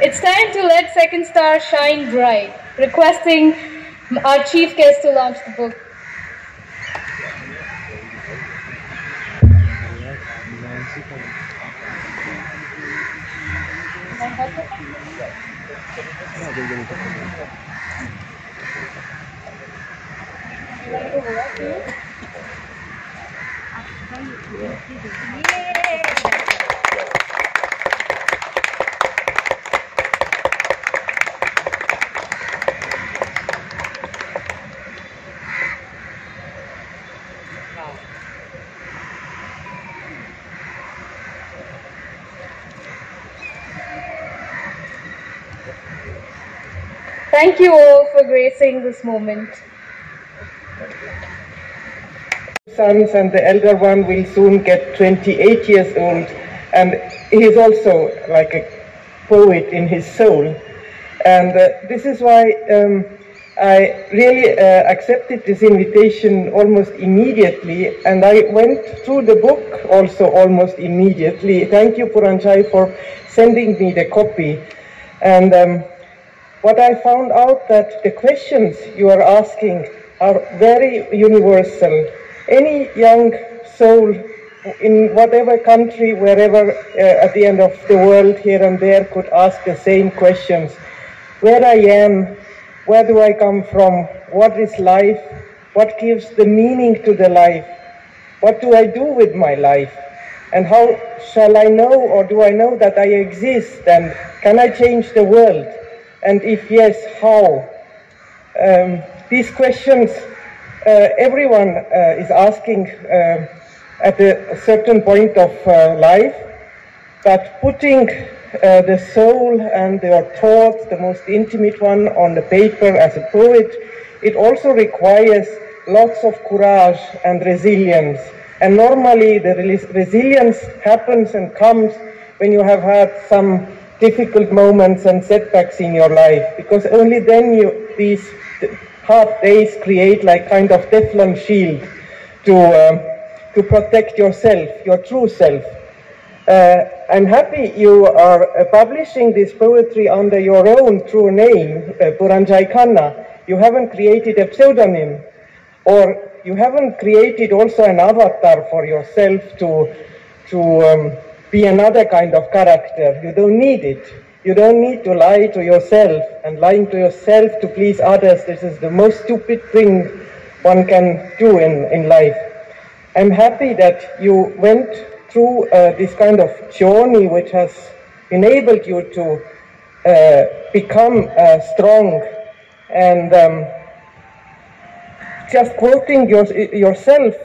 It's time to let Second Star shine bright. Requesting our chief guest to launch the book. Thank you all for gracing this moment. Sons and the elder one will soon get 28 years old, and he is also like a poet in his soul. And this is why I really accepted this invitation almost immediately, and I went through the book also almost immediately. Thank you, PURANJAY, for sending me the copy. And what I found out that the questions you are asking are very universal. Any young soul in whatever country, wherever at the end of the world, here and there, could ask the same questions. Where I am, where do I come from, what is life, what gives the meaning to the life, what do I do with my life, and how shall I know, or do I know that I exist, and can I change the world? And if yes, how? These questions everyone is asking at a certain point of life, but putting the soul and your thoughts, the most intimate one, on the paper as a poet, it also requires lots of courage and resilience. And normally the resilience happens and comes when you have had some difficult moments and setbacks in your life, because only then these hard days create like kind of Teflon shield to protect yourself, your true self. I'm happy you are publishing this poetry under your own true name, PURANJAY KHANNA. You haven't created a pseudonym, or you haven't created also an avatar for yourself to be another kind of character. You don't need it. You don't need to lie to yourself, and lying to yourself to please others, this is the most stupid thing one can do in life. I'm happy that you went through this kind of journey which has enabled you to become strong. And just quoting yourself,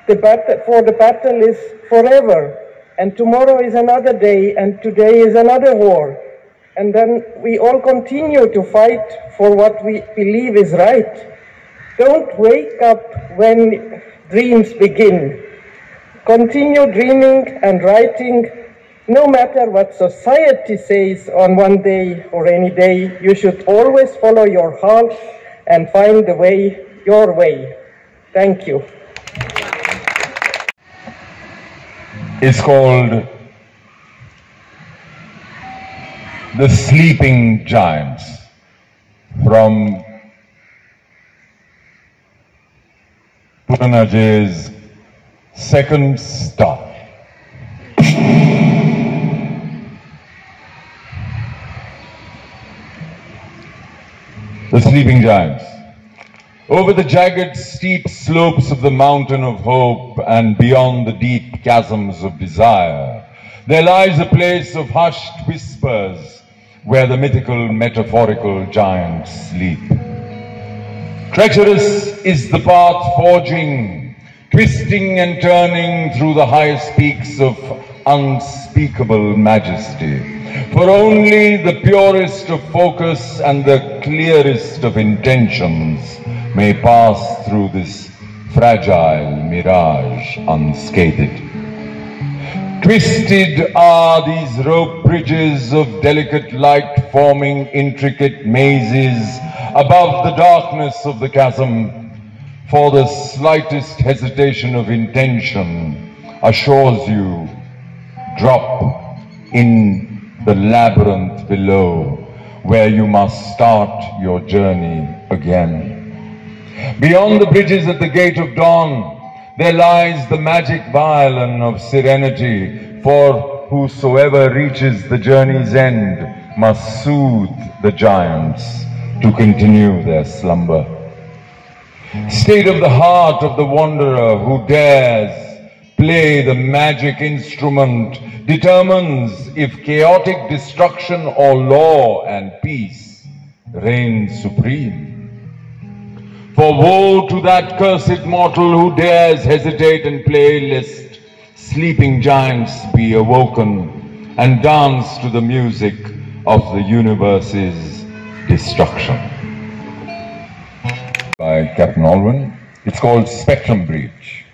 the battle is forever. And tomorrow is another day, and today is another war. And then we all continue to fight for what we believe is right. Don't wake up when dreams begin. Continue dreaming and writing, no matter what society says on one day or any day. You should always follow your heart and find the way, your way. Thank you. Is called The Sleeping Giants, from PURANJAY's Second Star. The Sleeping Giants. Over the jagged, steep slopes of the mountain of hope and beyond the deep chasms of desire, there lies a place of hushed whispers where the mythical, metaphorical giants sleep. Treacherous is the path forging, twisting and turning through the highest peaks of unspeakable majesty. For only the purest of focus and the clearest of intentions may pass through this fragile mirage unscathed. Twisted are these rope bridges of delicate light, forming intricate mazes above the darkness of the chasm, for the slightest hesitation of intention assures you drop in the labyrinth below, where you must start your journey again. Beyond the bridges at the gate of dawn, there lies the magic violin of serenity, for whosoever reaches the journey's end must soothe the giants to continue their slumber. State of the heart of the wanderer who dares play the magic instrument determines if chaotic destruction or law and peace reign supreme. For woe to that cursed mortal who dares hesitate and play, lest sleeping giants be awoken and dance to the music of the universe's destruction. By Captain Alwyn. It's called Spectrum Breach.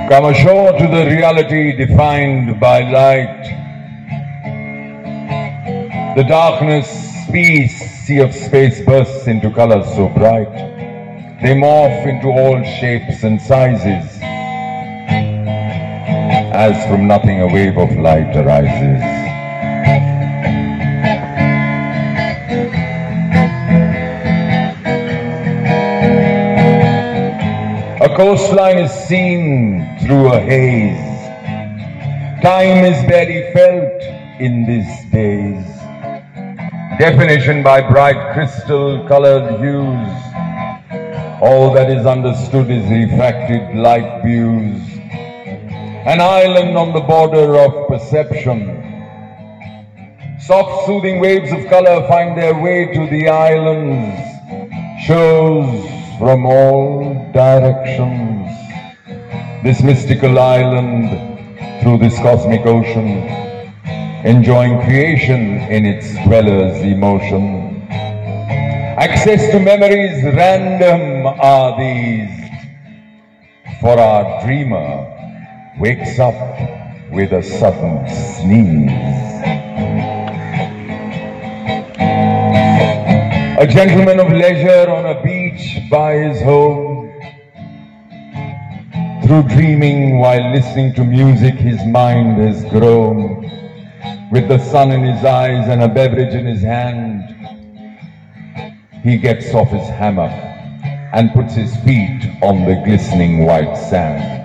Come ashore to the reality defined by light. The darkness, peace, sea of space bursts into colors so bright. They morph into all shapes and sizes. As from nothing a wave of light arises. A coastline is seen through a haze. Time is barely felt in these days. Definition by bright crystal-colored hues. All that is understood is refracted light views. An island on the border of perception. Soft soothing waves of color find their way to the islands. Shows from all directions. This mystical island through this cosmic ocean, enjoying creation in its dwellers' emotion. Access to memories random are these, for our dreamer wakes up with a sudden sneeze. A gentleman of leisure on a beach by his home. Through dreaming while listening to music, his mind has grown. With the sun in his eyes and a beverage in his hand, he gets off his hammer and puts his feet on the glistening white sand.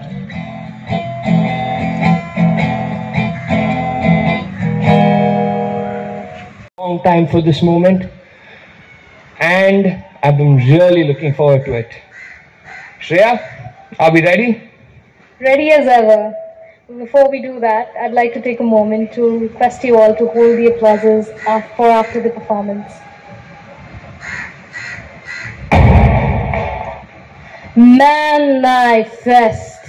Long time for this moment, and I've been really looking forward to it. Shreya, are we ready? Ready as ever. Before we do that, I'd like to take a moment to request you all to hold the applauses for after the performance. Manifest.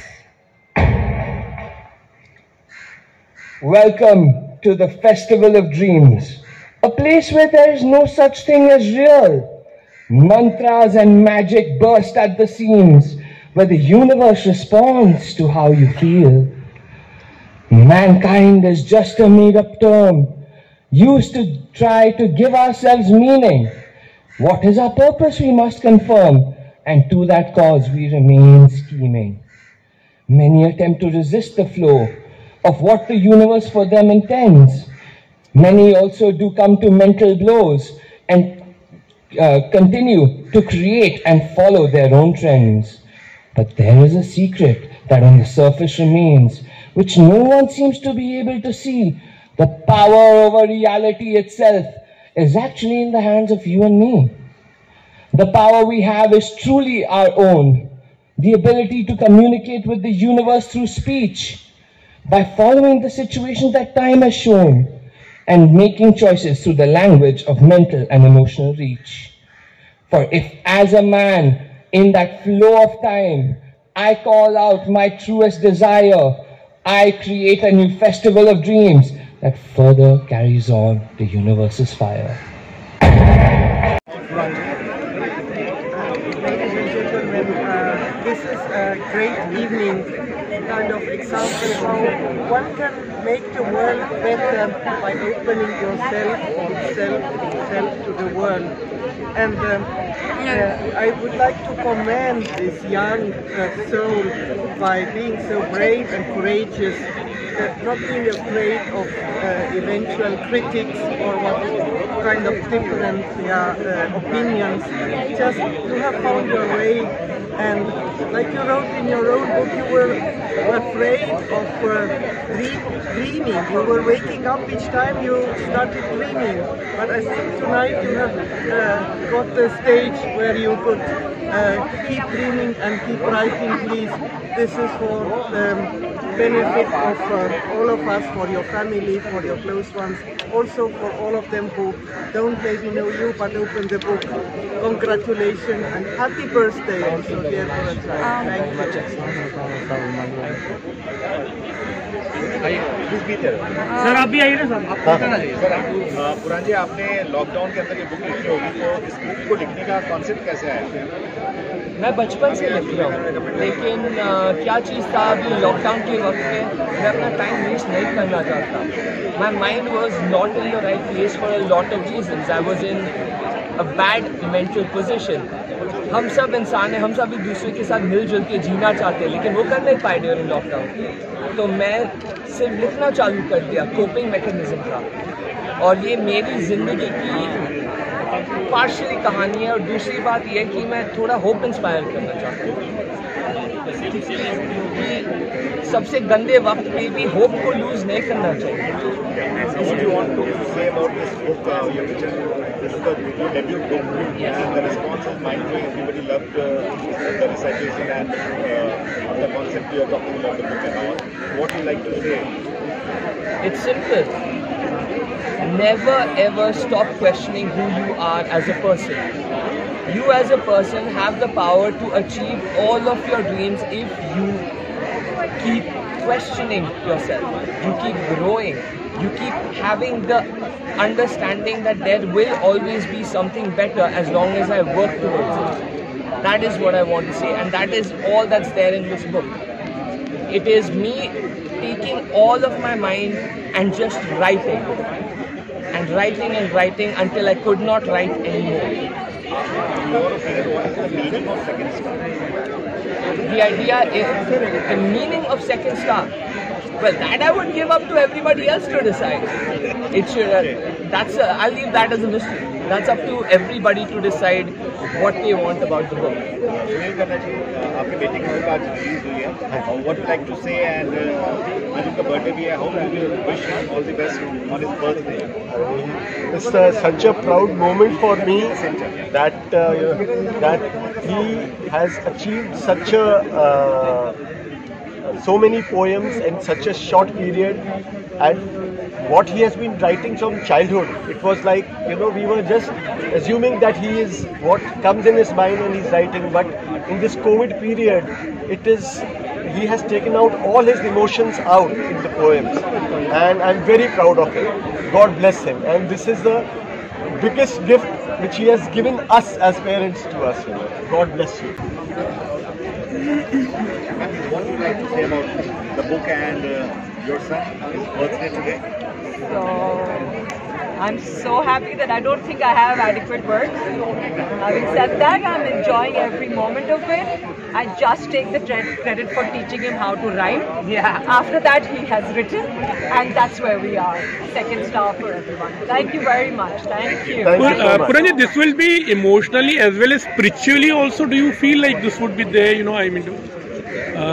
Welcome to the Festival of Dreams, a place where there is no such thing as real. Mantras and magic burst at the seams, where the universe responds to how you feel. Mankind is just a made-up term, used to try to give ourselves meaning. What is our purpose we must confirm, and to that cause we remain scheming. Many attempt to resist the flow of what the universe for them intends. Many also do come to mental blows and continue to create and follow their own trends. But there is a secret that on the surface remains, which no one seems to be able to see. The power over reality itself is actually in the hands of you and me. The power we have is truly our own. The ability to communicate with the universe through speech, by following the situation that time has shown, and making choices through the language of mental and emotional reach. For if as a man, in that flow of time, I call out my truest desire, I create a new festival of dreams that further carries on the universe's fire. Ladies and gentlemen, this is a great evening kind of example how one can make the world better by opening yourself or self to the world. And I would like to commend this young soul by being so brave and courageous, not being afraid of eventual critics or what kind of different opinions. Just you have found your way, and like you wrote in your own book, you were afraid of dreaming. You were waking up each time you started dreaming. But I think tonight you have got the stage where you could keep dreaming and keep writing, please. This is for the benefit of all of us, for your family, for your close ones, also for all of them who don't maybe know you but open the book. Congratulations and happy birthday also, dear PURANJAY. Thank you. Sir आप भी आइए ना sir. पुरांजय, आपने lockdown के अंदर ये book लिखी होगी, तो इस बुक को लिखने का कॉन्सेप्ट कैसे आया? मैं बचपन से लिख रहा हूँ, लेकिन क्या चीज़ था अभी लॉकडाउन के वक्त में मैं अपना टाइम वेस्ट नहीं करना चाहता. My mind was not in the right place for a lot of reasons. I was in a bad mental position. हम सब इंसान हैं, हम सब एक दूसरे के साथ मिलजुल के जीना चाहते हैं, लेकिन वो कर नहीं पाए ड्यूरिंग लॉकडाउन. तो मैं सिर्फ लिखना चालू कर दिया. कोपिंग मैकेनिज्म था, और ये मेरी ज़िंदगी की पार्शली कहानी है. और दूसरी बात यह कि मैं थोड़ा होप इंस्पायर करना चाहता हूँ कि सबसे गंदे वक्त में भी होप को लूज नहीं करना चाहिए. What do you want to say about this book? This is the debut book, and the response is mind-blowing. Everybody loved the recitation and the concept you are talking about the book and all. What do you like to say? It's simple. Never ever stop questioning who you are as a person. You as a person have the power to achieve all of your dreams if you keep questioning yourself. You keep growing. You keep having the understanding that there will always be something better as long as I work towards it. That is what I want to say, and that is all that's there in this book. It is me taking all of my mind and just writing. And writing and writing until I could not write anymore. What is the meaning of second star? The idea is the meaning of second star. Well, that I would give up to everybody else to decide. It should. I'll leave that as a mystery. That's up to everybody to decide what they want about the book. आपके बेटे की book आज release हुई है. What would you like to say? And आज उनका birthday भी है. How do you wish him all the best on his birthday? It's such a proud moment for me that he has achieved such a so many poems in such a short period, and what he has been writing from childhood. It was like, we were just assuming that he is what comes in his mind and he's writing, but in this COVID period, he has taken out all his emotions out in the poems, and I'm very proud of him. God bless him, and this is the biggest gift which he has given us as parents to us. God bless you. What would you like to say about the book and your son, his birthday today? So, I'm so happy that I don't think I have adequate words. Having said that, I'm enjoying every moment of it. I just take the credit for teaching him how to write. Yeah. After that, he has written, and that's where we are. Second star for everyone. Thank you very much. Thank you. Puranjay, this will be emotionally as well as spiritually also. Do you feel like this would be there?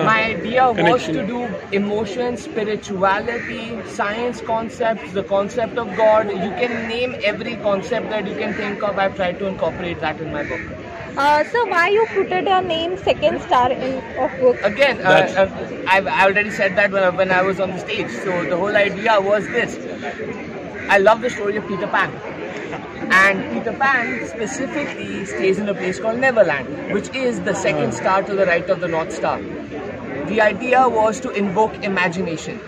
My idea was to do emotion, spirituality, science concepts, the concept of God. You can name every concept that you can think of. I've tried to incorporate that in my book. So why you put a name second star of book? Again, I've already said that when I was on the stage. So the whole idea was this. I love the story of Peter Pan. And Peter Pan specifically stays in a place called Neverland, which is the second star to the right of the North Star. The idea was to invoke imagination,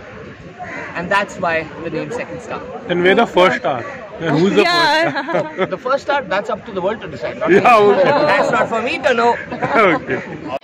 and that's why the name second star. Then where the first star? Who's the first star? The first star, that's up to the world to decide. Not yeah, okay. That's not for me to know. Okay.